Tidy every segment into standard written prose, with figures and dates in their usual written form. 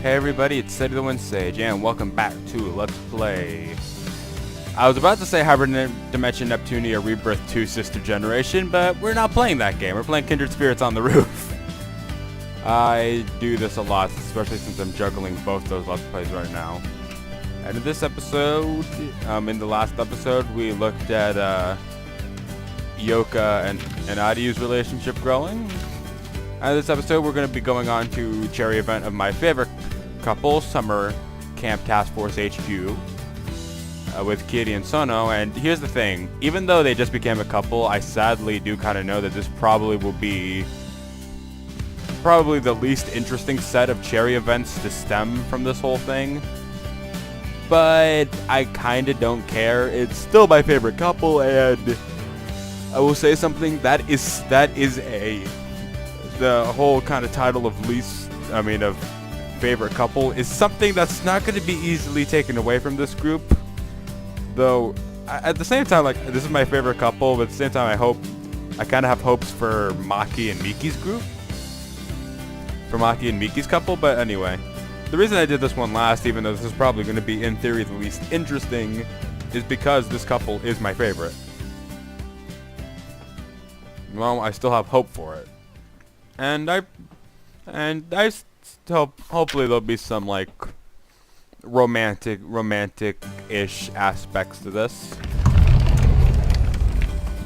Hey everybody, it's City of the Wind Sage, and welcome back to Let's Play. I was about to say Hybrid Dimension Neptunia Rebirth 2 Sister Generation, but we're not playing that game. We're playing Kindred Spirits on the Roof. I do this a lot, especially since I'm juggling both those Let's Plays right now. And in this episode, in the last episode, we looked at Yoka and Adiu's relationship growing. And this episode, we're going to be going on to cherry event of my favorite couple, Summer Camp Task Force HQ, with Kiri and Sonou. And here's the thing, even though they just became a couple, I sadly do kind of know that this probably will be the least interesting set of cherry events to stem from this whole thing. But I kind of don't care. It's still my favorite couple, and I will say something that is the whole kind of title of of favorite couple is something that's not going to be easily taken away from this group. Though, at the same time, like, this is my favorite couple, but at the same time, I kind of have hopes for Maki and Miki's group. For Maki and Miki's couple, but anyway. The reason I did this one last, even though this is probably going to be, in theory, the least interesting, is because this couple is my favorite. Well, I still have hope for it. And I hopefully there'll be some like romantic-ish aspects to this.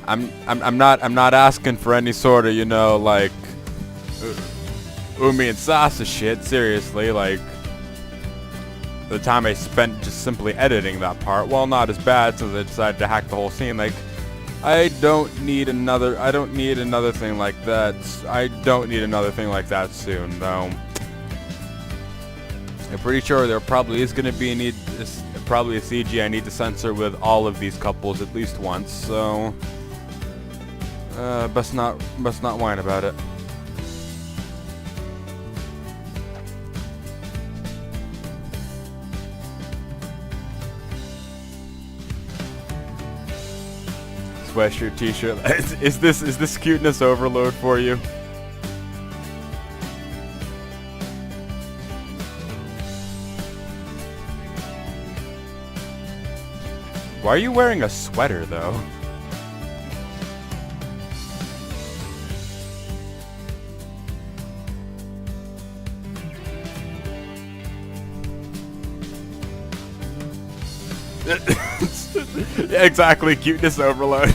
I'm not asking for any sort of, like Umi and Sasa shit. Seriously, like the time I spent just simply editing that part, while not as bad since I decided to hack the whole scene, like I don't need another thing like that. I don't need another thing like that soon, though. I'm pretty sure there probably is going to be probably a CG I need to censor with all of these couples at least once. So, best not whine about it. Sweatshirt, t-shirt. Is this cuteness overload for you? Why are you wearing a sweater though? Yeah, exactly, cuteness overload.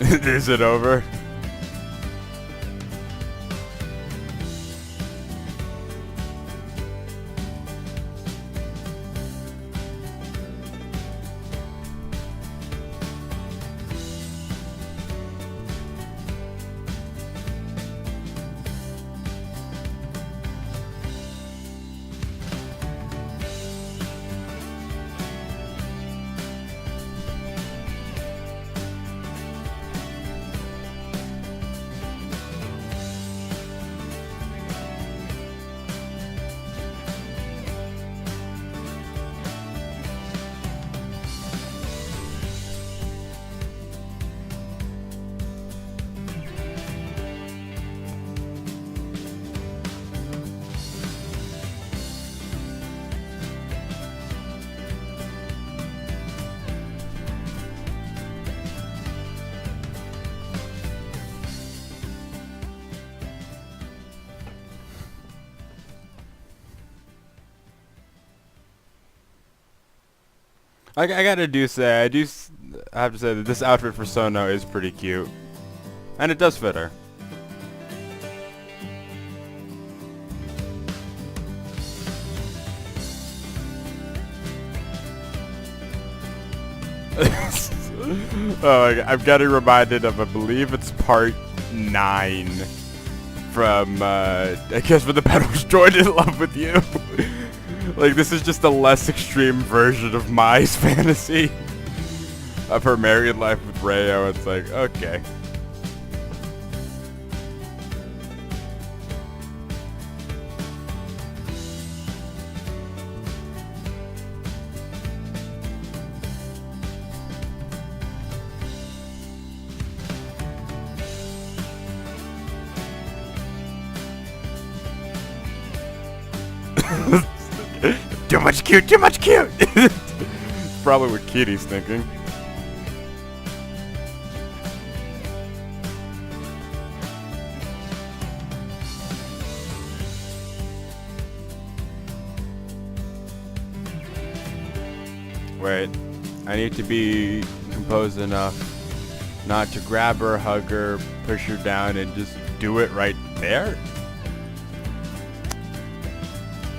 Is it over? I gotta say, I have to say that this outfit for Sono is pretty cute. And it does fit her. Oh, I'm getting reminded of, I believe it's part 9 from, I guess when the pedals joined in love with you. Like, this is just a less extreme version of Mai's fantasy of her married life with Rayo. It's like, okay. too much cute, too much cute. Probably what Kitty's thinking. Wait, I need to be composed enough not to grab her, hug her, push her down, and just do it right there?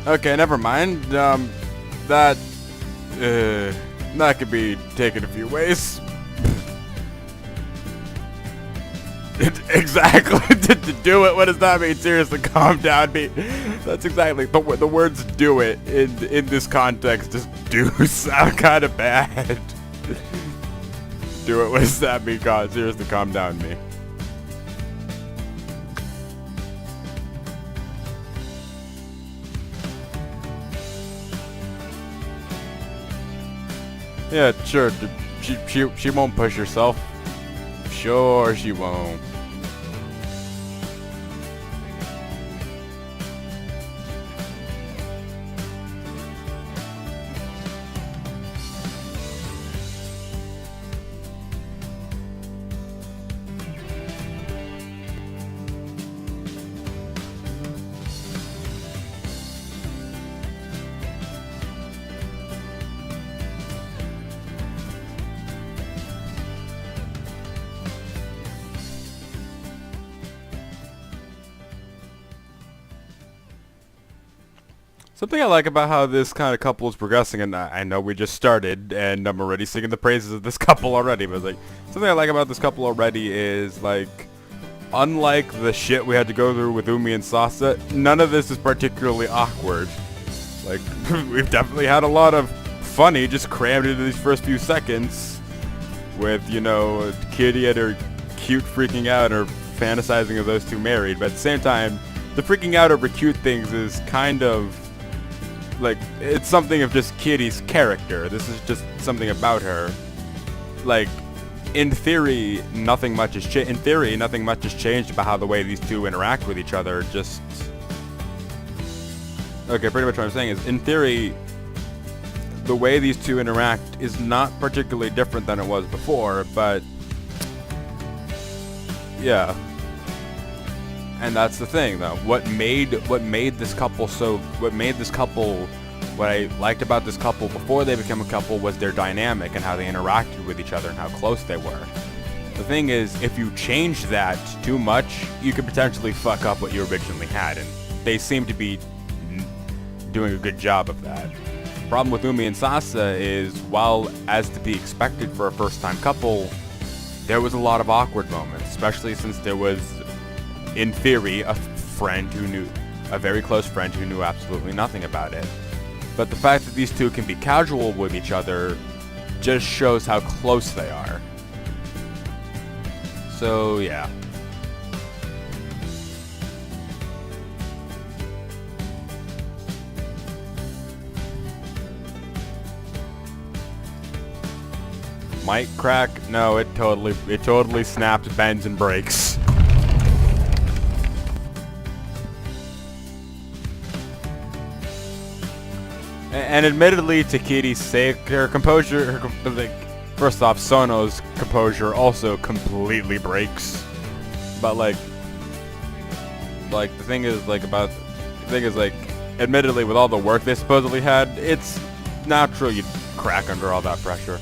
Okay, never mind. That could be taken a few ways. Exactly. To do it. What does that mean? Seriously, calm down. That's exactly the words "do it" in this context just do sound kind of bad. Do it. What does that mean? God, seriously, calm down, me. Yeah, sure. She won't push herself. Sure, she won't. Something I like about how this kind of couple is progressing, and I know we just started, and I'm already singing the praises of this couple already, but like, something I like about this couple already is, like, unlike the shit we had to go through with Umi and Sasa, none of this is particularly awkward. Like, we've definitely had a lot of funny just crammed into these first few seconds, with, you know, Kitty and her cute freaking out, or fantasizing of those two married, but at the same time, the freaking out over cute things is kind of like, it's something of just Kitty's character. This is just something about her. Like, in theory, nothing much has changed about how the way these two interact with each other. Just okay, pretty much what I'm saying is, in theory, the way these two interact is not particularly different than it was before, but yeah. And that's the thing, though. What I liked about this couple before they became a couple was their dynamic and how they interacted with each other and how close they were. The thing is, if you change that too much, you could potentially fuck up what you originally had, and they seem to be doing a good job of that. The problem with Umi and Sasa is, while as to be expected for a first-time couple, there was a lot of awkward moments, especially since there was, in theory, a very close friend who knew absolutely nothing about it. But the fact that these two can be casual with each other just shows how close they are. So, yeah. Might crack? No, it totally snaps, bends, and breaks. And admittedly, to Kitty's sake, her composure, first off, Sono's composure also completely breaks. But the thing is, admittedly, with all the work they supposedly had, it's natural you'd crack under all that pressure.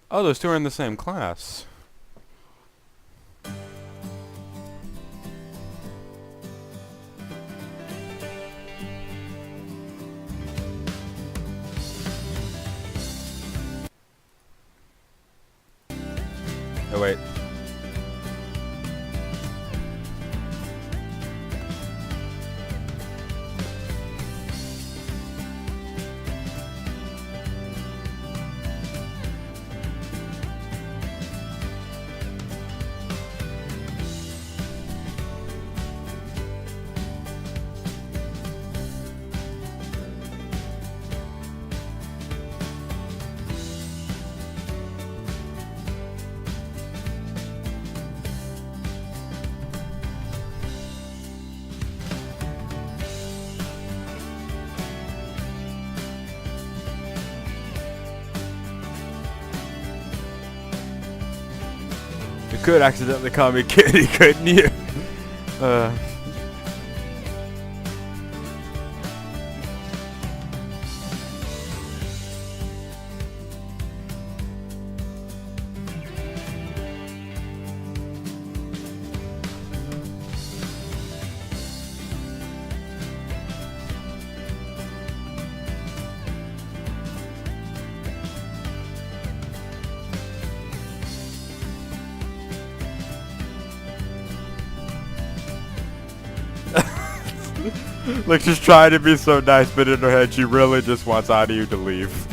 Oh, those two are in the same class. Oh, wait. You could accidentally call me Kitty, couldn't you? Like, she's trying to be so nice, but in her head, she really just wants Anu to leave.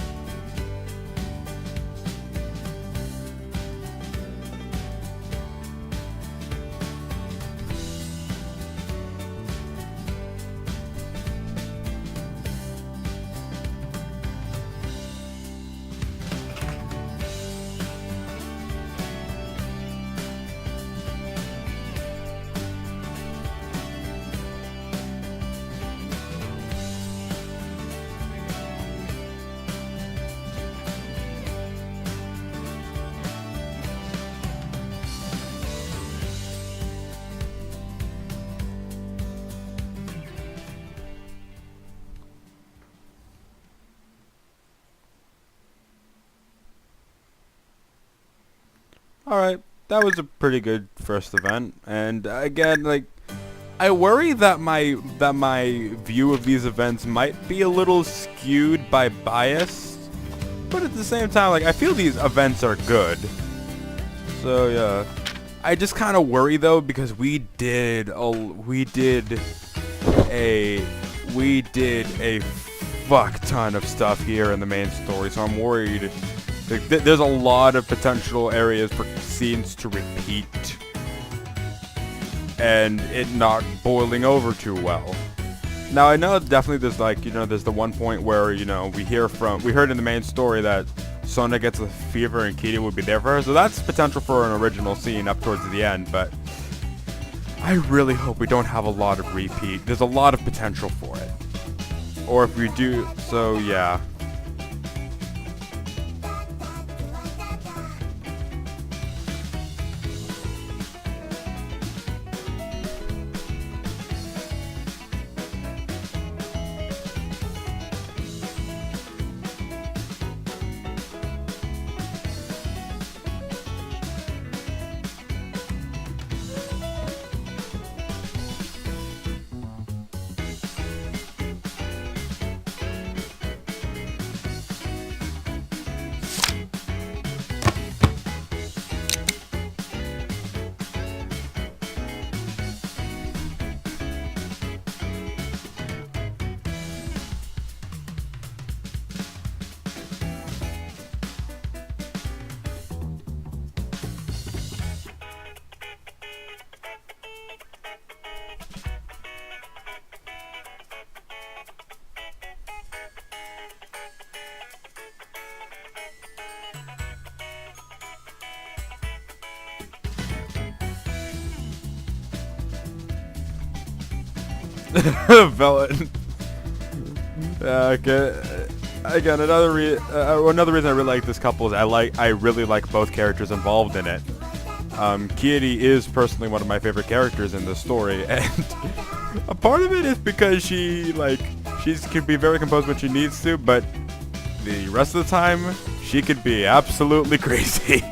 Alright, that was a pretty good first event, and again, like, I worry that my view of these events might be a little skewed by bias, but at the same time, like, I feel these events are good. So yeah, I just kind of worry though, because we did a fuck ton of stuff here in the main story, so I'm worried. There's a lot of potential areas for scenes to repeat and it not boiling over too well. Now I know definitely there's, like, you know, there's the one point where, you know, we heard in the main story that Sonou gets a fever and Kiri would be there for her, so that's potential for an original scene up towards the end, but I really hope we don't have a lot of repeat. There's a lot of potential for it. Or if we do, so yeah. Villain. Okay. Again, another reason I really like this couple is I really like both characters involved in it. Kiri is personally one of my favorite characters in this story, and a part of it is because she can be very composed when she needs to, but the rest of the time she could be absolutely crazy.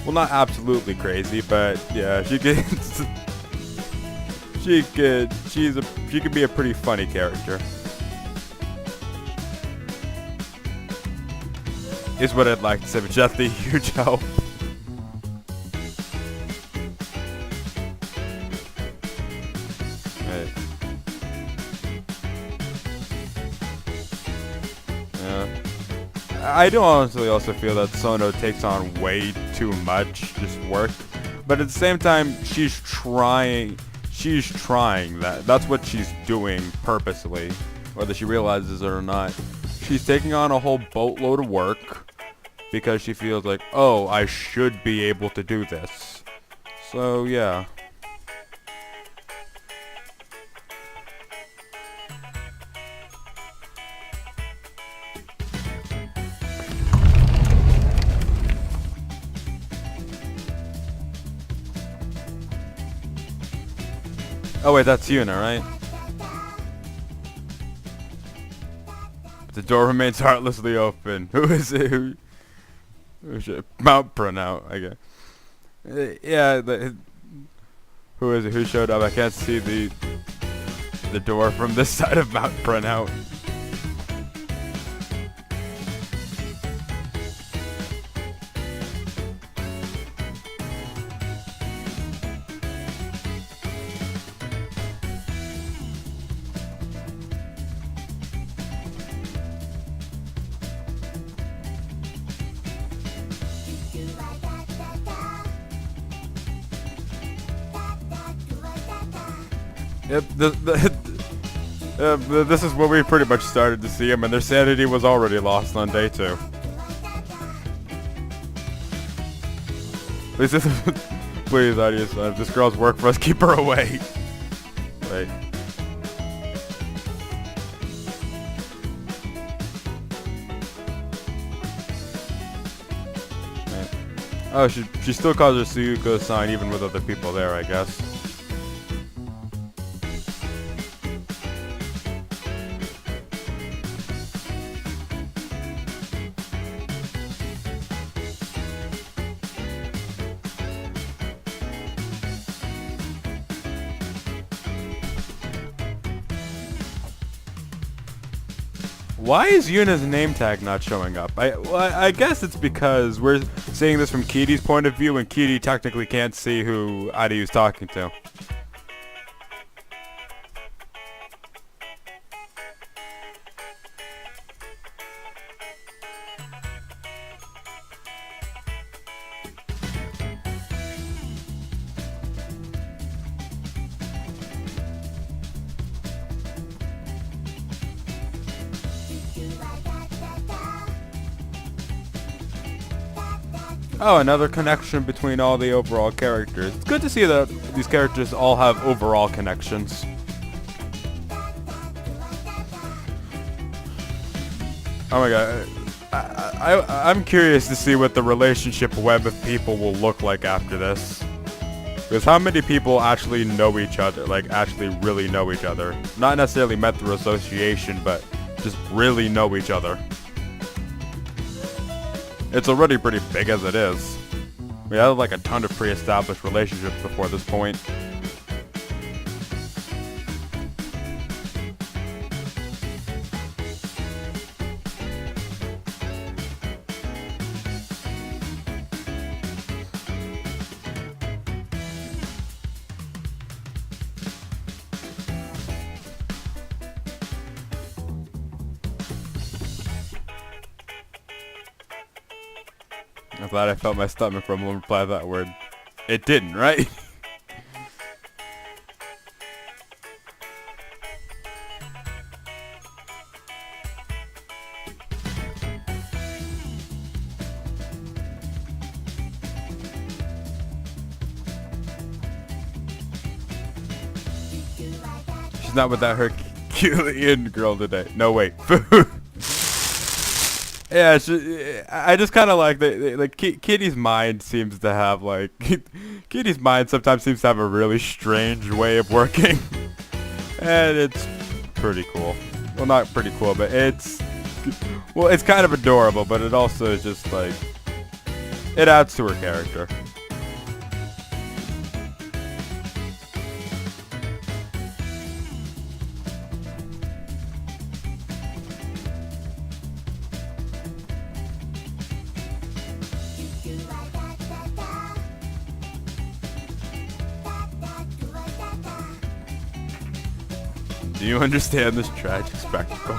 Well, not absolutely crazy, but yeah, she could. She could be a pretty funny character. Is what I'd like to say, but definitely a huge help. Right. Yeah. I do honestly also feel that Sonou takes on way too much just work, but at the same time, she's trying. That's what she's doing purposely, whether she realizes it or not. She's taking on a whole boatload of work because she feels like, oh, I should be able to do this. So yeah. Oh wait, that's Yuna, right? The door remains heartlessly open. Who is it? Who should Mount Pronout, I guess. Yeah, who is it? Who showed up? I can't see the door from this side of Mount Pronout. Yep, this is where we pretty much started to see them, and their sanity was already lost on day 2. Please, please, audience, if this girl's work for us, keep her away. Wait. Oh, she still calls her Suyuko-san even with other people there, I guess. Why is Yuna's name tag not showing up? I guess it's because we're seeing this from Kiri's point of view, and Kiri technically can't see who Ariu's talking to. Oh, another connection between all the overall characters. It's good to see that these characters all have overall connections. Oh my god. I'm curious to see what the relationship web of people will look like after this. Because how many people actually know each other, like actually really know each other? Not necessarily met through association, but just really know each other. It's already pretty big as it is. We had like a ton of pre-established relationships before this point. I'm glad I felt my stomach rumble and reply that word. It didn't, right? She's not with that Herculean girl today. No, wait. Yeah, I just kind of like Kitty's mind seems to have like Kitty's mind sometimes seems to have a really strange way of working, and it's pretty cool. Well, not pretty cool, but it's kind of adorable, but it also is just like it adds to her character. Do you understand this tragic spectacle?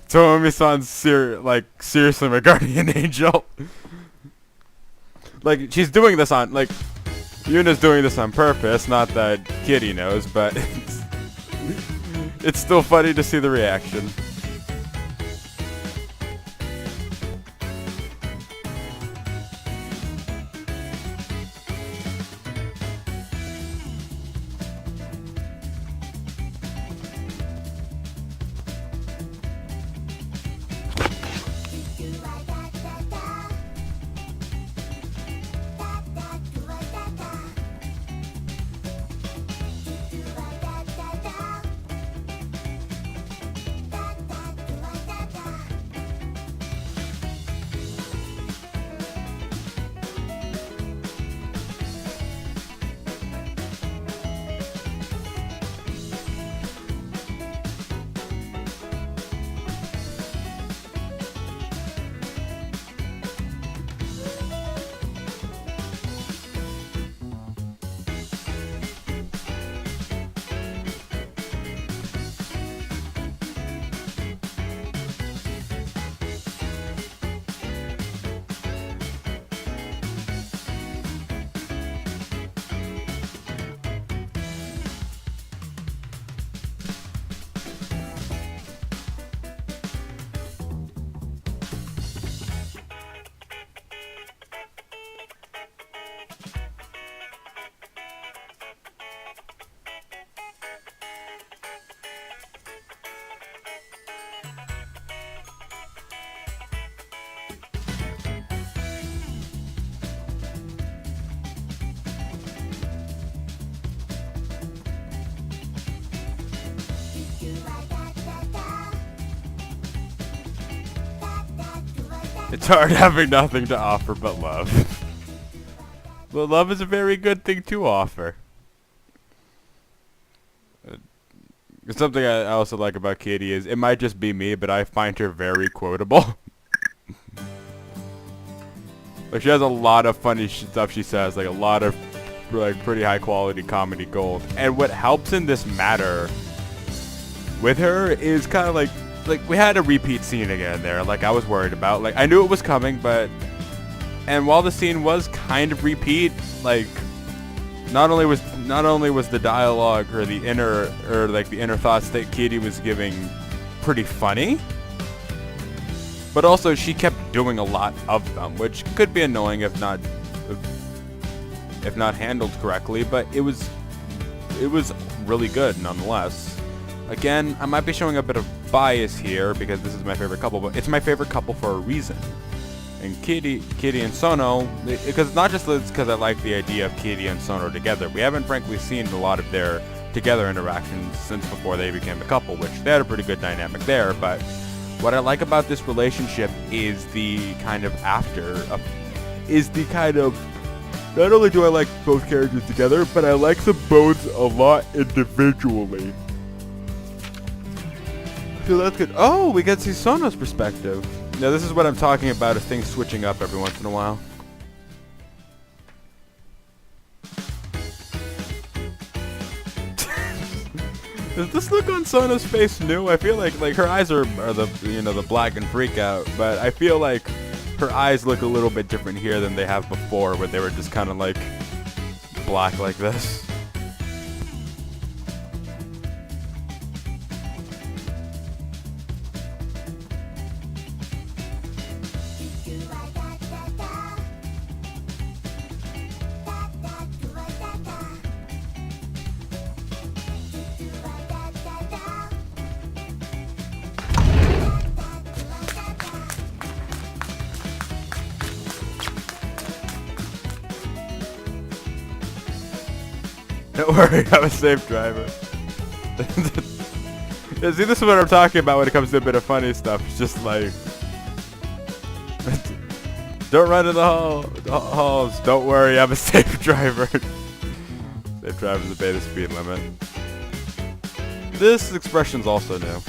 Tomomi-san's seriously my guardian angel. Like, she's doing this on, like, Yuna's doing this on purpose, not that Kiri knows, but it's still funny to see the reaction. It's hard having nothing to offer but love. But love is a very good thing to offer. Something I also like about Katie is, it might just be me, but I find her very quotable. Like, she has a lot of funny stuff she says, like a lot of like pretty high quality comedy gold. And what helps in this matter with her is kind of like we had a repeat scene again there, like I was worried about. Like, I knew it was coming, and while the scene was kind of repeat, like not only was the dialogue or the inner thoughts that Katie was giving pretty funny, but also she kept doing a lot of them, which could be annoying if not handled correctly, but it was really good nonetheless. Again, I might be showing a bit of bias here because this is my favorite couple, but it's my favorite couple for a reason. And Kiri and Sonou, because not just because I like the idea of Kiri and Sonou together. We haven't frankly seen a lot of their together interactions since before they became a couple, which they had a pretty good dynamic there. But what I like about this relationship is the kind of not only do I like both characters together, but I like them both a lot individually. So that's good. Oh, we get to see Sonou's perspective. Now, this is what I'm talking about, is things switching up every once in a while. Is this look on Sonou's face new? I feel like her eyes are the black and freak out, but I feel like her eyes look a little bit different here than they have before, where they were just kind of like black like this. Don't worry, I'm a safe driver. Yeah, see, this is what I'm talking about when it comes to a bit of funny stuff. It's just like, don't run in the halls. Don't worry, I'm a safe driver. Safe drivers obey the speed limit. This expression's also new.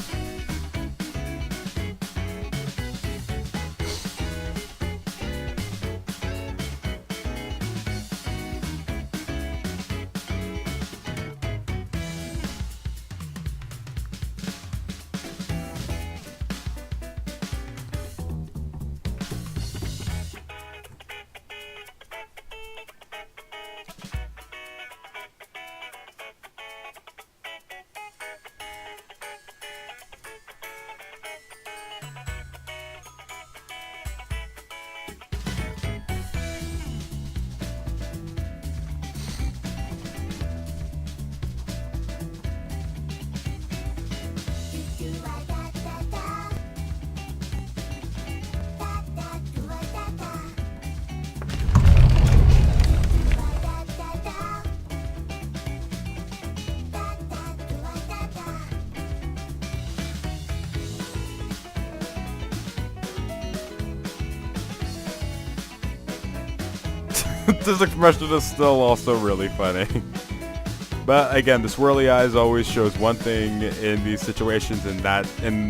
This expression is still also really funny. But again, the swirly eyes always shows one thing in these situations, and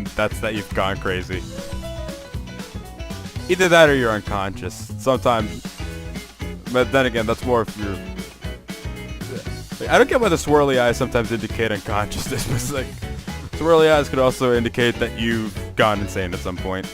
that's that you've gone crazy. Either that or you're unconscious. Sometimes, but then again, that's more if you're. I don't get why the swirly eyes sometimes indicate unconsciousness, but it's like swirly eyes could also indicate that you've gone insane at some point.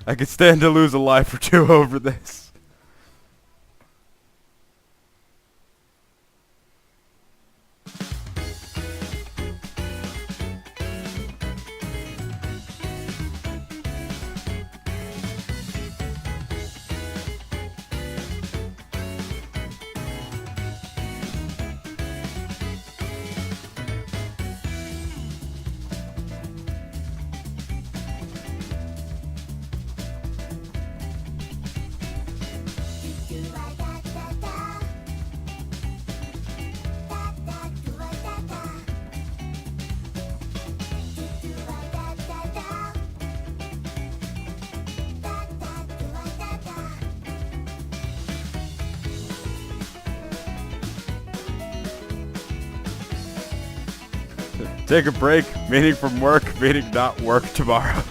I could stand to lose a life or two over this. Take a break, meeting from work, meeting not work tomorrow.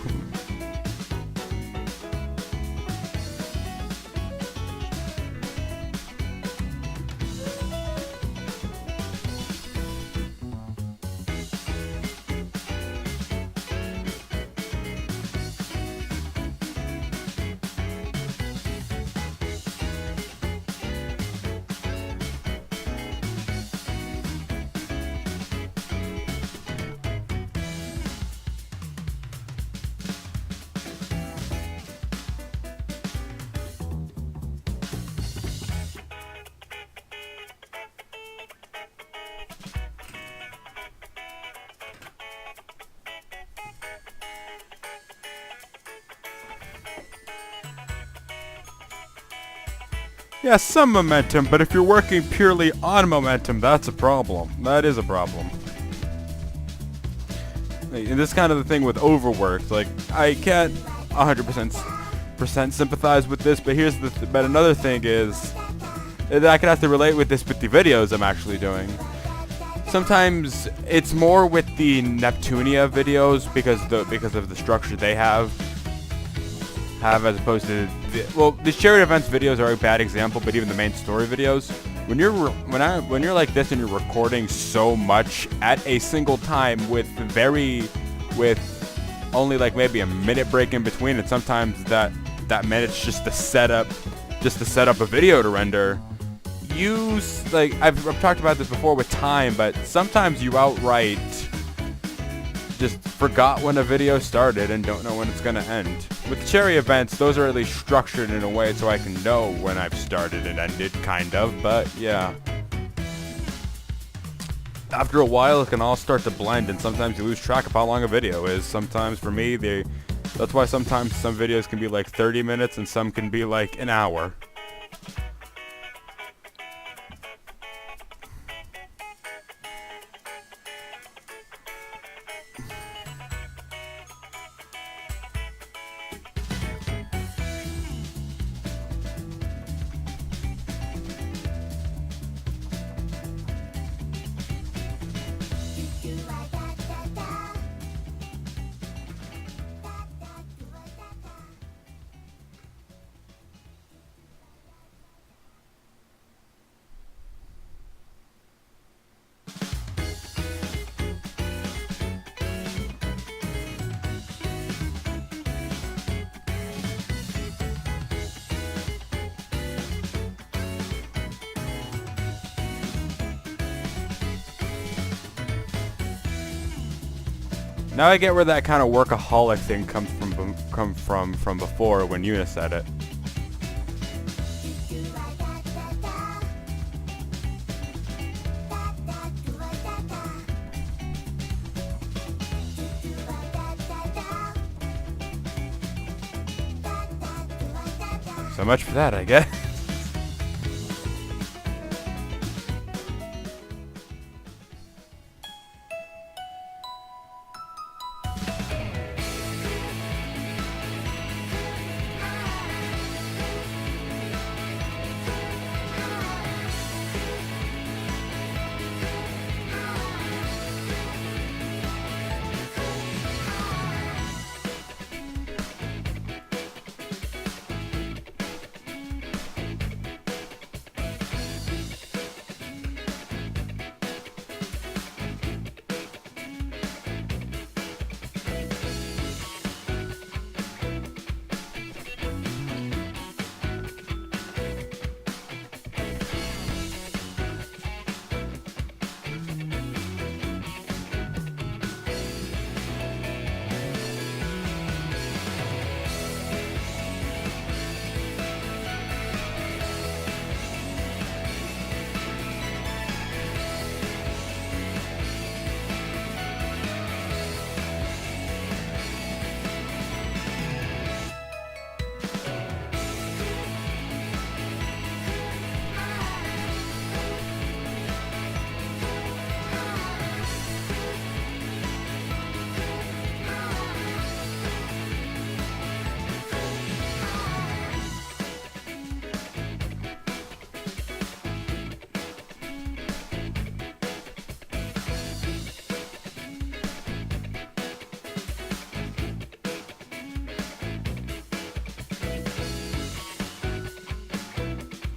Yeah, some momentum, but if you're working purely on momentum, that's a problem. That is a problem. And this is kind of the thing with overworked. Like, I can't 100% sympathize with this, but here's the but another thing is that I can have to relate with this with the videos I'm actually doing. Sometimes it's more with the Neptunia videos because of the structure they have as opposed to the shared events videos are a bad example, but even the main story videos, when you're like this and you're recording so much at a single time with only like maybe a minute break in between, and sometimes that minute's just to set up a video to render. I've talked about this before with time, but sometimes you outright just forgot when a video started and don't know when it's gonna end. With the cherry events, those are at least structured in a way so I can know when I've started and ended, kind of, but yeah. After a while, it can all start to blend, and sometimes you lose track of how long a video is. Sometimes, for me, that's why sometimes some videos can be like 30 minutes and some can be like an hour. Now I get where that kind of workaholic thing comes from before when Yuna said it. So much for that, I guess.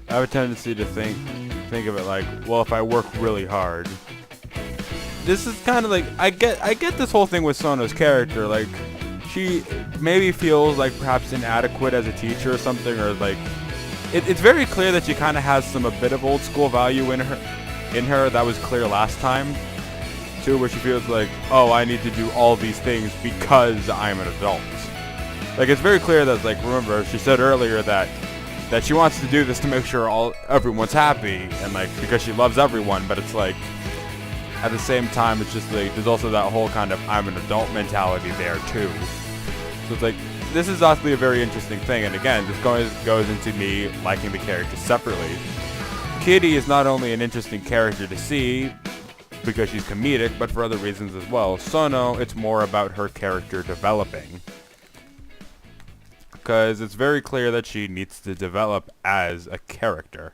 I have a tendency to think of it like, well, if I work really hard. This is kind of like I get this whole thing with Sonou's character. Like, she maybe feels like perhaps inadequate as a teacher or something, or like it's very clear that she kind of has a bit of old school value in her. That was clear last time too, where she feels like, oh, I need to do all these things because I'm an adult. Like, it's very clear that, like, remember she said earlier that she wants to do this to make sure everyone's happy, and like because she loves everyone, but it's like at the same time it's just like there's also that whole kind of I'm an adult mentality there too. So it's like this is obviously a very interesting thing, and again this goes into me liking the characters separately. Kitty is not only an interesting character to see because she's comedic, but for other reasons as well. Sonou, it's more about her character developing, because it's very clear that she needs to develop as a character.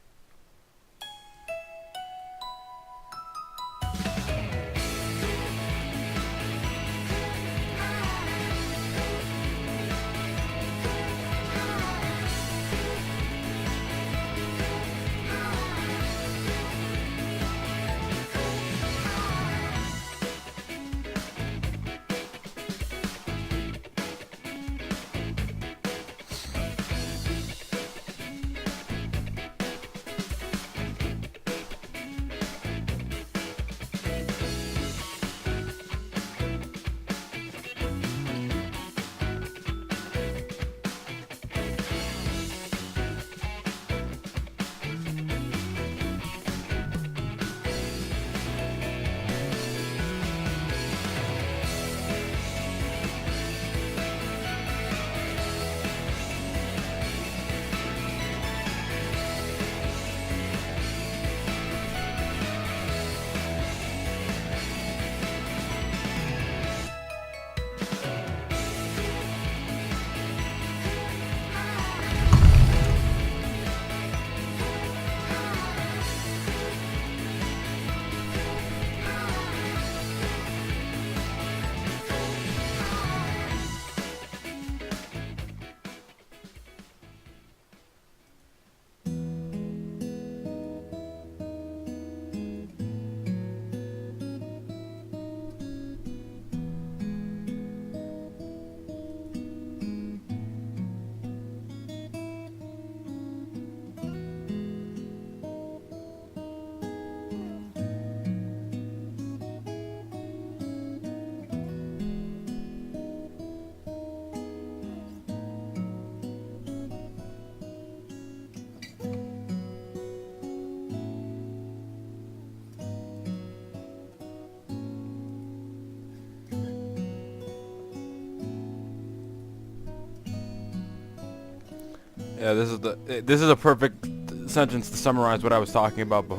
Yeah, this is a perfect sentence to summarize what I was talking about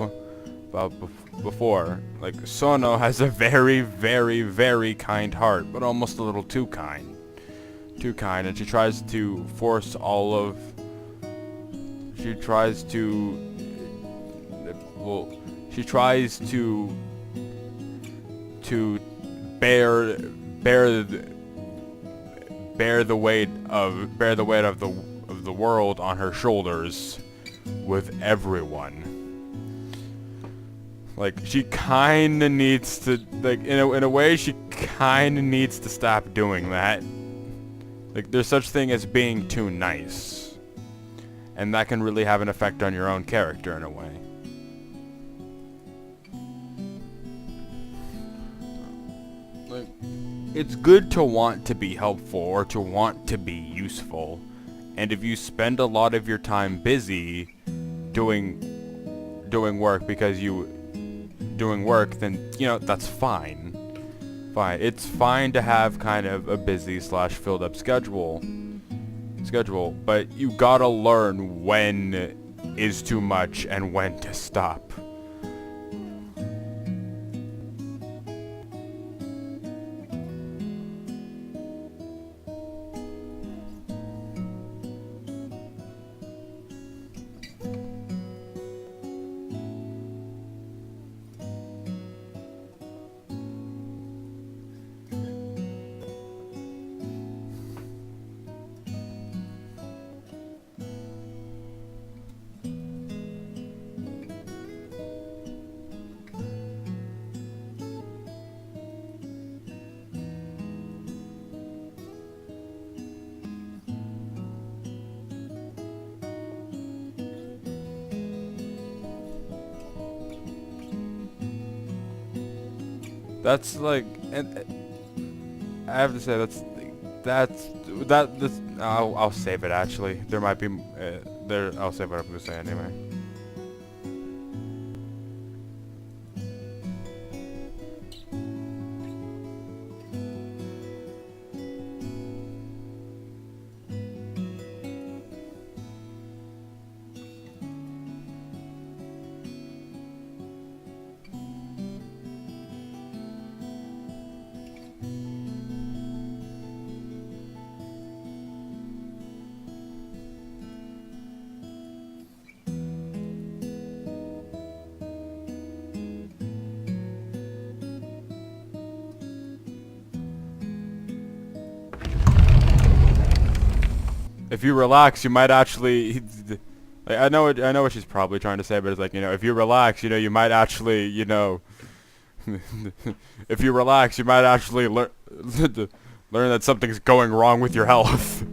before. Like, Sono has a very, very, very kind heart, but almost a little too kind. Too kind, and she tries to force all of... She tries to... Well, she tries to bear the weight of the world on her shoulders with everyone. Like, she kinda needs to, like, in a way, she kinda needs to stop doing that. Like, there's such thing as being too nice, and that can really have an effect on your own character in a way. Like, it's good to want to be helpful or to want to be useful, and if you spend a lot of your time busy doing work then, you know, that's fine. Fine. It's fine to have kind of a busy / filled up schedule, but you gotta learn when is too much and when to stop. That's like, and I have to say that's I'll save it actually. There might be there. I'll save what I'm gonna say anyway. If you relax, you might actually. Like, I know what she's probably trying to say, but it's like, you know, if you relax, you know, you might actually, you know, if you relax, you might actually learn that something's going wrong with your health.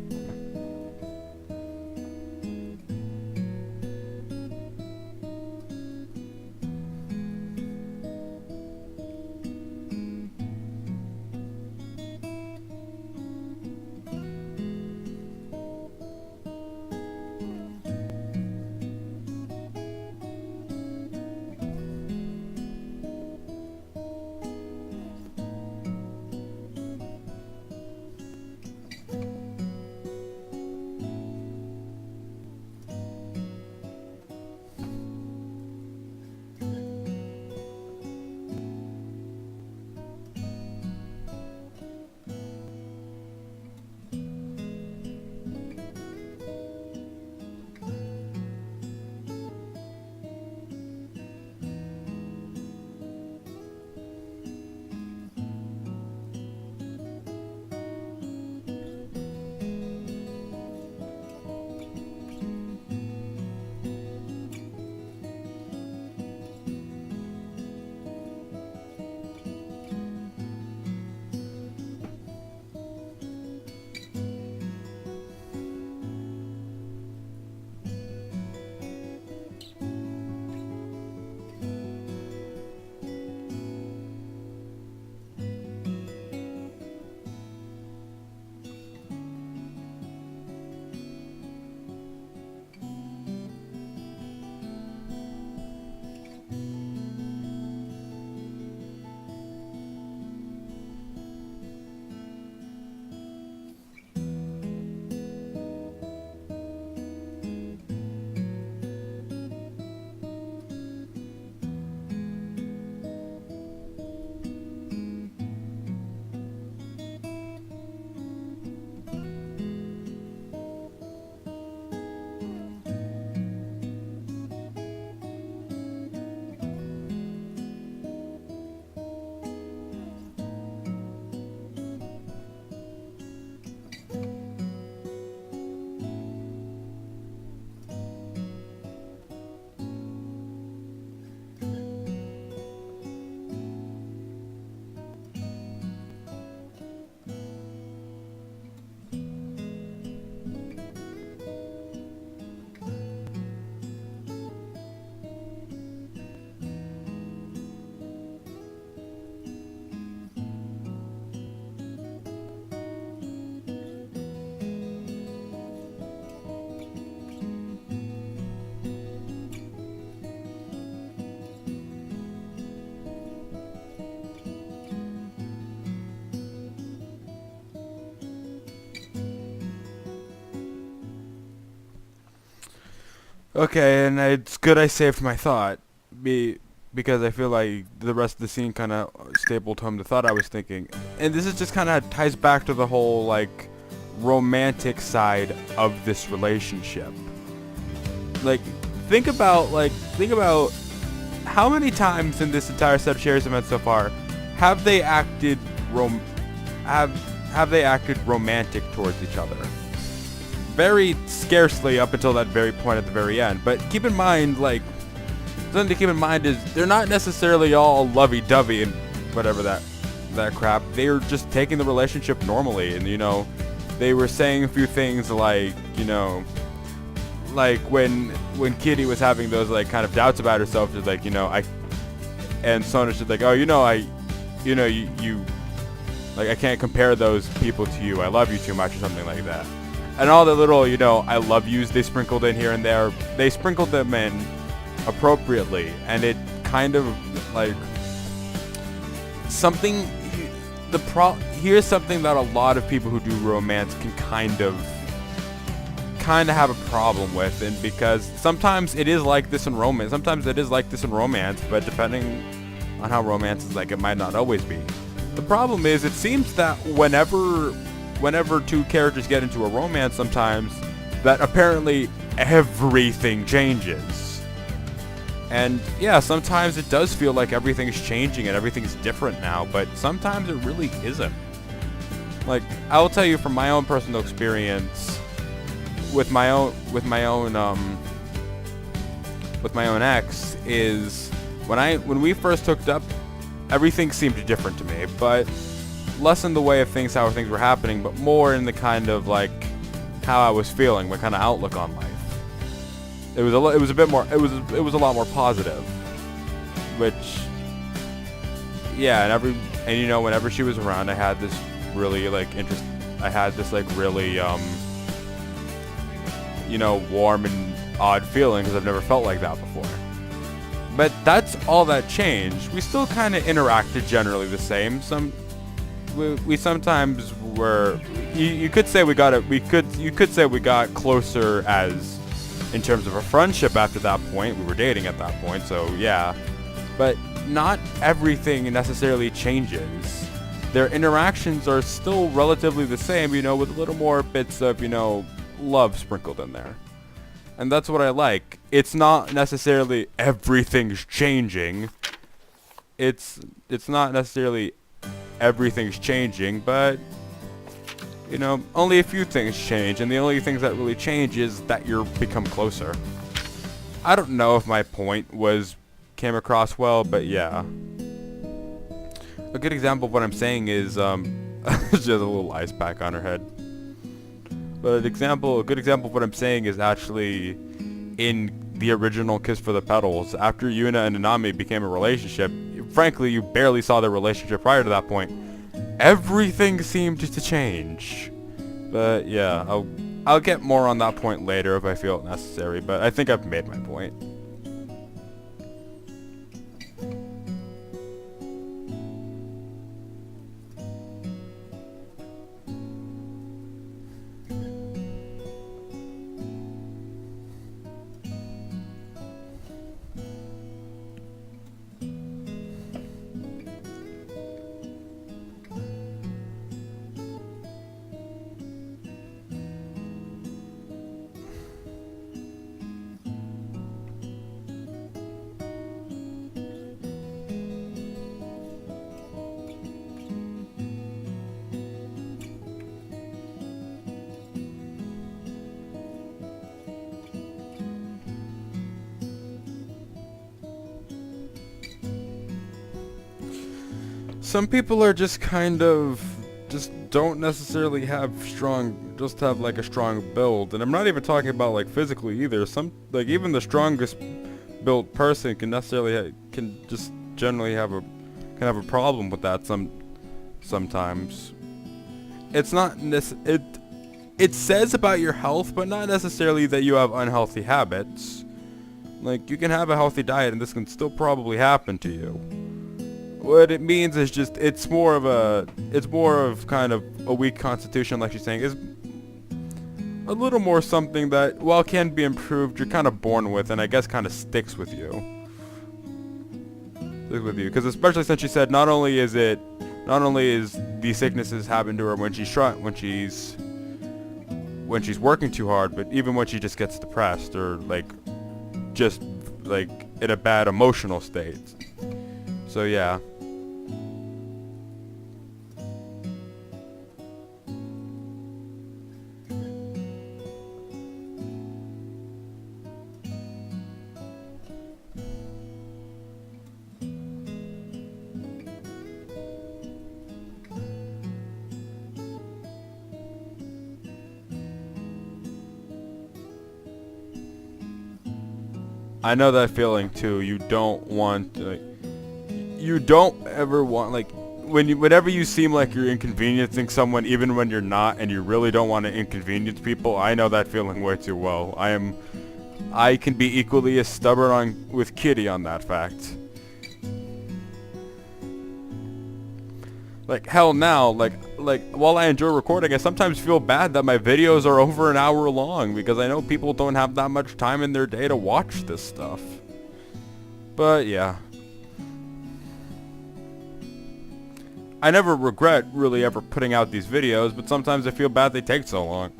Okay, and it's good I saved my thought, because I feel like the rest of the scene kind of stapled home the thought I was thinking. And this is just kind of ties back to the whole, like, romantic side of this relationship. Like, think about how many times in this entire set of Cherry's events so far have they acted have they acted romantic towards each other? Very scarcely up until that very point at the very end. But keep in mind, like, something to keep in mind is they're not necessarily all lovey-dovey and whatever that crap. They were just taking the relationship normally, and they were saying a few things like, like when Kitty was having those like kind of doubts about herself, she's like, and Sona's just like, oh, you like, I can't compare those people to you. I love you too much, or something like that. And all the little, I love yous they sprinkled in here and there, they sprinkled them in appropriately, and it kind of like something. Here's something that a lot of people who do romance can kind of have a problem with, and because sometimes it is like this in romance. But depending on how romance is like, it might not always be. The problem is, it seems that whenever two characters get into a romance, sometimes that apparently everything changes. And yeah, sometimes it does feel like everything's changing and everything's different now, but sometimes it really isn't. Like, I'll tell you from my own personal experience with my own ex, is when we first hooked up, everything seemed different to me, but less in the way of how things were happening, but more in the kind of like how I was feeling, my kind of outlook on life. It was a lot more positive, which, yeah, and whenever she was around, I had this really like warm and odd feeling, because I've never felt like that before. But that's all that changed. We still kind of interacted generally the same. We sometimes were. You could say we got You could say we got closer as in terms of a friendship after that point. We were dating at that point, so yeah. But not everything necessarily changes. Their interactions are still relatively the same, with a little more bits of, love sprinkled in there. And that's what I like. It's not necessarily everything's changing. It's not necessarily everything's changing, but only a few things change, and the only things that really change is that you become closer. I don't know if my point came across well, but yeah. A good example of what I'm saying is she has a little ice pack on her head. But a good example of what I'm saying is actually in the original Kiss for the Petals. After Yuna and Nanami became a relationship, frankly, you barely saw their relationship prior to that point. Everything seemed to change. But yeah, I'll get more on that point later if I feel it necessary, but I think I've made my point. Some people are just don't necessarily have like a strong build, and I'm not even talking about like physically either. Even the strongest built person can just generally have a problem with that sometimes. It's not it says about your health, but not necessarily that you have unhealthy habits. Like, you can have a healthy diet and this can still probably happen to you. What it means is just it's more of kind of a weak constitution, like she's saying. a little more something that, while can be improved, you're kind of born with, and I guess kind of sticks with you. Because especially since she said not only is these sicknesses happen to her when she's working too hard, but even when she just gets depressed or like just like in a bad emotional state. So yeah. I know that feeling too. You don't want, like, you don't ever want, like, whenever you seem like you're inconveniencing someone, even when you're not, and you really don't want to inconvenience people. I know that feeling way too well. I can be equally as stubborn with Kitty on that fact. Like, hell now, like while I enjoy recording, I sometimes feel bad that my videos are over an hour long because I know people don't have that much time in their day to watch this stuff. But yeah. I never regret really ever putting out these videos, but sometimes I feel bad they take so long.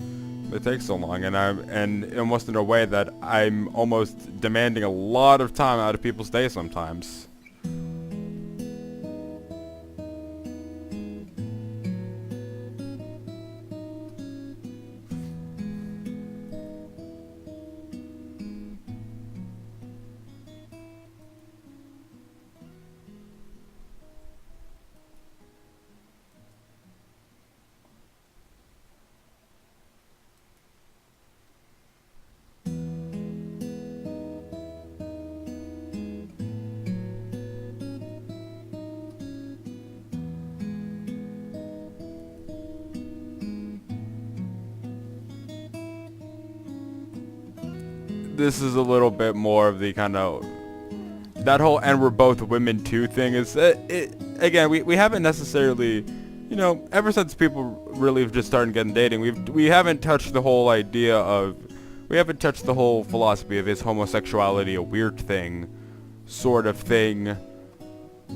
And almost in a way that I'm almost demanding a lot of time out of people's day sometimes. This is a little bit more of the kind of that whole "and we're both women too" thing. Is again, we haven't necessarily, ever since people really have just started getting dating, we haven't touched the whole idea of, we haven't touched the whole philosophy of, is homosexuality a weird thing, sort of thing.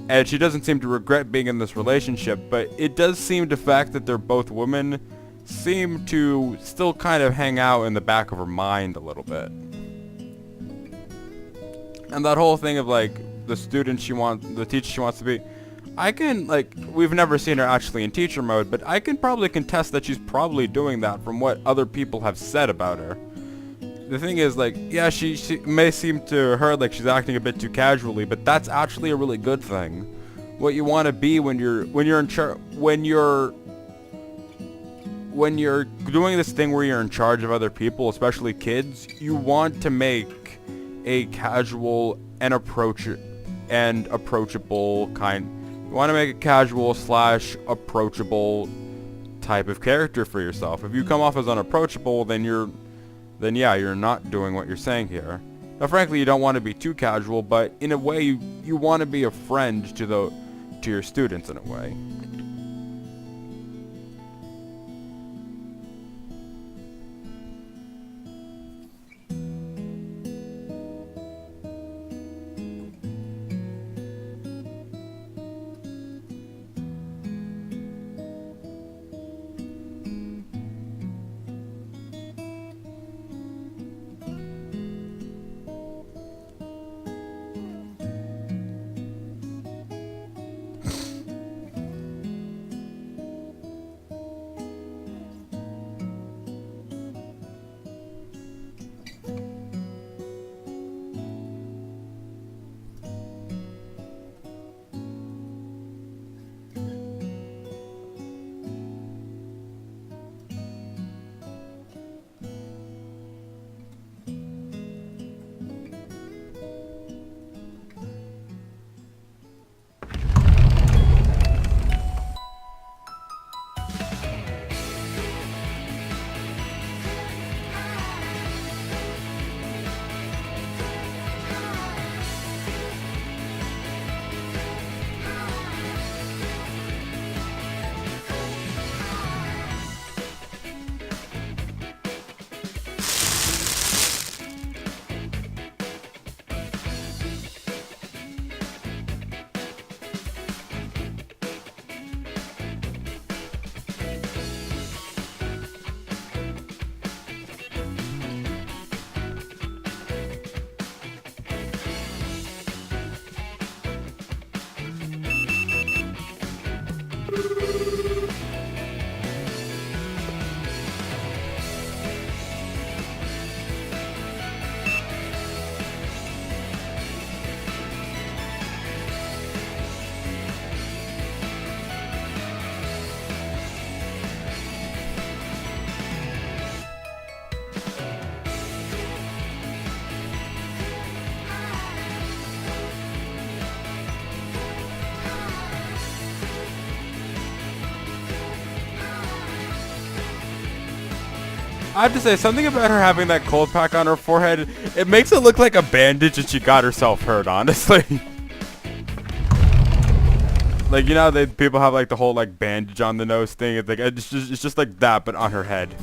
And she doesn't seem to regret being in this relationship, but it does seem the fact that they're both women seem to still kind of hang out in the back of her mind a little bit. And that whole thing of, like, the teacher she wants to be, I can, like, we've never seen her actually in teacher mode, but I can probably contest that she's probably doing that from what other people have said about her. The thing is, like, yeah, she may seem to her like she's acting a bit too casually, but that's actually a really good thing. What you want to be when you're doing this thing where you're in charge of other people, especially kids, you want to make a casual and approachable kind. You want to make a casual / approachable type of character for yourself. If you come off as unapproachable, then yeah, you're not doing what you're saying here. Now, frankly, you don't want to be too casual, but in a way, you want to be a friend to your students in a way. I have to say, something about her having that cold pack on her forehead, it makes it look like a bandage and she got herself hurt, honestly. Like, you know how people have like the whole like bandage on the nose thing? It's like it's just like that, but on her head.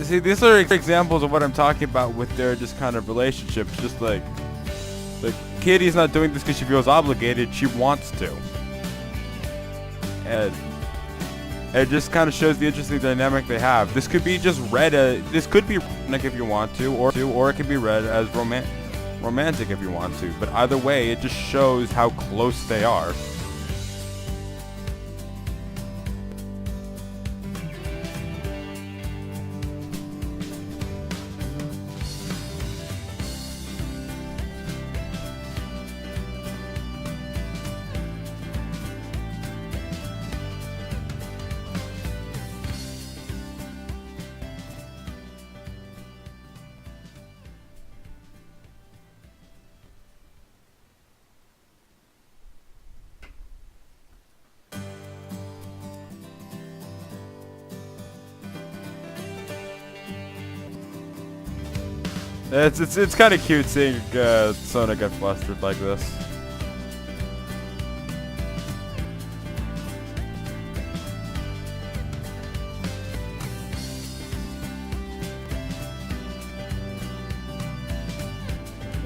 See, these are examples of what I'm talking about with their just kind of relationships. Just like Kitty's not doing this because she feels obligated. She wants to. And it just kind of shows the interesting dynamic they have. This could be just read this could be romantic if you want to, or it could be read as romantic if you want to. But either way, it just shows how close they are. It's kind of cute seeing Sonou get flustered like this.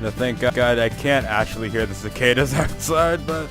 And thank God I can't actually hear the cicadas outside, but.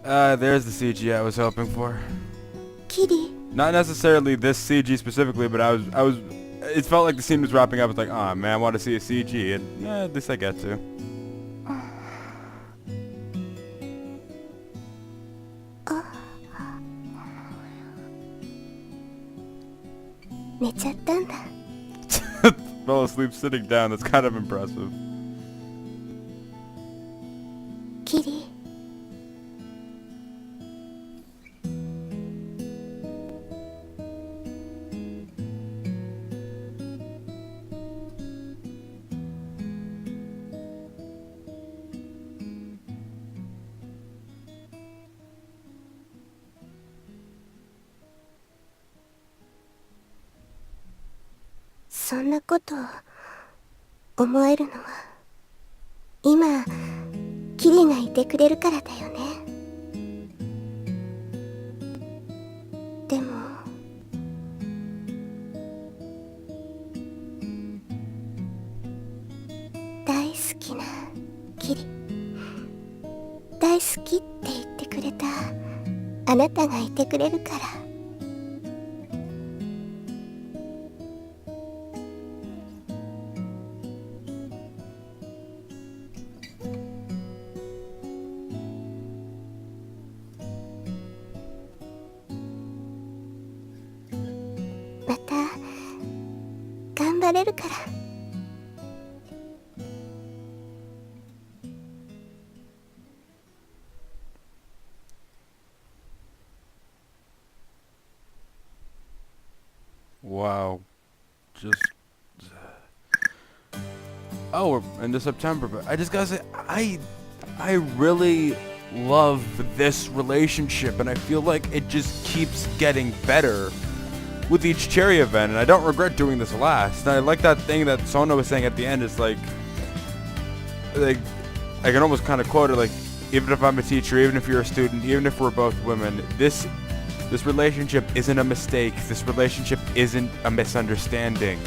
There's the CG I was hoping for. Kiri. Not necessarily this CG specifically, but it felt like the scene was wrapping up. It's like, oh man, I want to see a CG, and at least I get to. 寝ちゃったんだ。Fell asleep sitting down. That's kind of impressive. キリ。そんなこと思えるのは今キリがいてくれるからだよね。でも大好きなキリ、大好きって言ってくれたあなたがいてくれるから。また頑張れるから。Wow. Just. Oh, we're into September, but I just gotta say, I really love this relationship, and I feel like it just keeps getting better with each cherry event, and I don't regret doing this last. And I like that thing that Sonou was saying at the end. It's like I can almost kind of quote it, like, even if I'm a teacher, even if you're a student, even if we're both women, this relationship isn't a mistake. This relationship isn't a misunderstanding.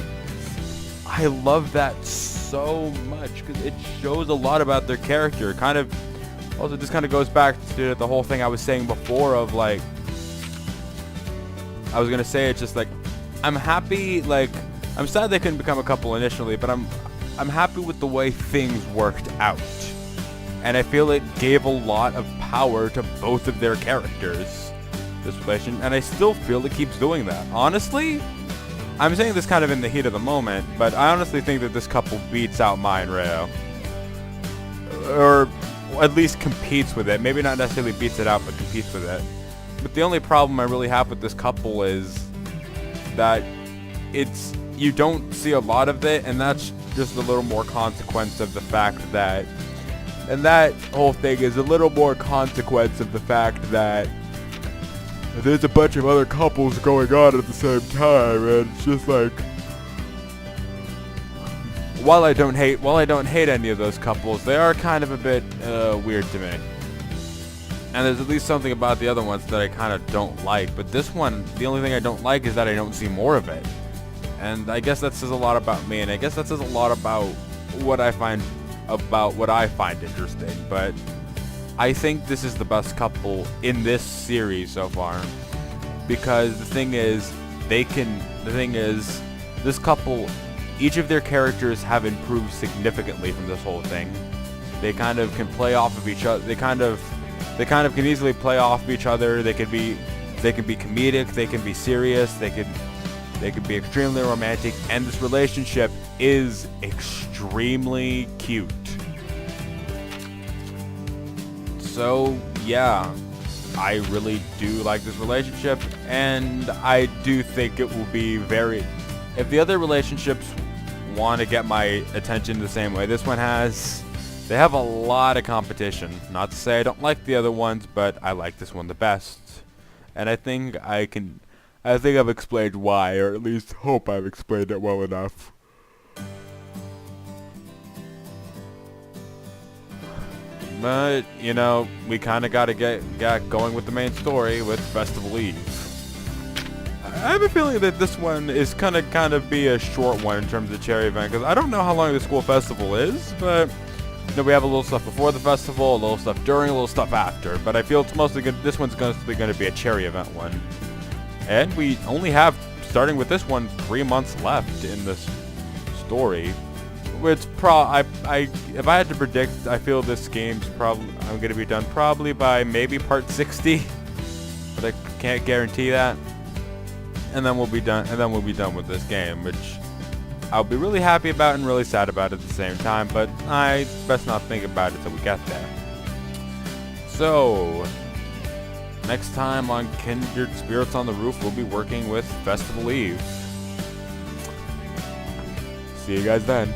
I love that so much because it shows a lot about their character. Kind of also just kind of goes back to the whole thing I was saying before of, like, I was gonna say, it's just like, I'm happy, like, I'm sad they couldn't become a couple initially, but I'm happy with the way things worked out. And I feel it gave a lot of power to both of their characters, this relation, and I still feel it keeps doing that. Honestly, I'm saying this kind of in the heat of the moment, but I honestly think that this couple beats out Mai and Reo. Or at least competes with it. Maybe not necessarily beats it out, but competes with it. But the only problem I really have with this couple is that you don't see a lot of it, and that's just a little more consequence of the fact that, and that whole thing is a little more consequence of the fact that there's a bunch of other couples going on at the same time, and it's just like, while I don't hate any of those couples, they are kind of a bit weird to me. And there's at least something about the other ones that I kind of don't like. But this one, the only thing I don't like is that I don't see more of it. And I guess that says a lot about me, and I guess that says a lot about what I find interesting. But I think this is the best couple in this series so far. Because the thing is, this couple, each of their characters have improved significantly from this whole thing. They kind of can play off of each other. They kind of can easily play off of each other. They can be comedic, they can be serious, they can be extremely romantic, and this relationship is extremely cute. So yeah, I really do like this relationship, and I do think it will be if the other relationships want to get my attention the same way this one has, they have a lot of competition. Not to say I don't like the other ones, but I like this one the best. And I think I've explained why, or at least hope I've explained it well enough. But, you know, we kind of got to get going with the main story with Festival Eve. I have a feeling that this one is kind of be a short one in terms of cherry event, because I don't know how long the school festival is, but know, we have a little stuff before the festival, a little stuff during, a little stuff after. But I feel it's mostly good. This one's mostly going to be a cherry event one. And we only have, starting with this one, 3 months left in this story. Which if I had to predict, I feel this game's I'm going to be done probably by maybe part 60. But I can't guarantee that. And then we'll be done. And then we'll be done with this game, which I'll be really happy about and really sad about at the same time, but I best not think about it till we get there. So, next time on Kindred Spirits on the Roof, we'll be working with Festival Eve. See you guys then.